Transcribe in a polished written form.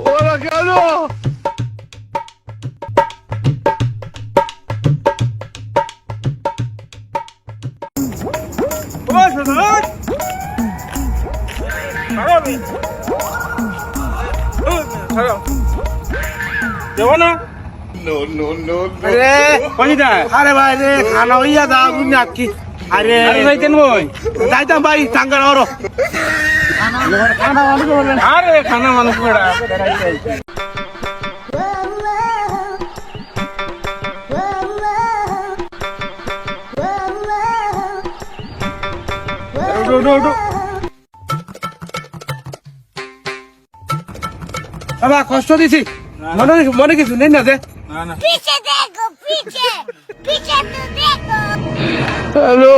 ওরা কেন? আরে ভাই রে খানা হইয়া দাও কি আরে যাইতেন বই যাইতাম ভাই টাঙ্গার ওর আরে খানা মানুষ বাবা কষ্ট দিছি মনে কিছু নেই না যে पीछे देखो पीछे पीछे तो देखो হ্যালো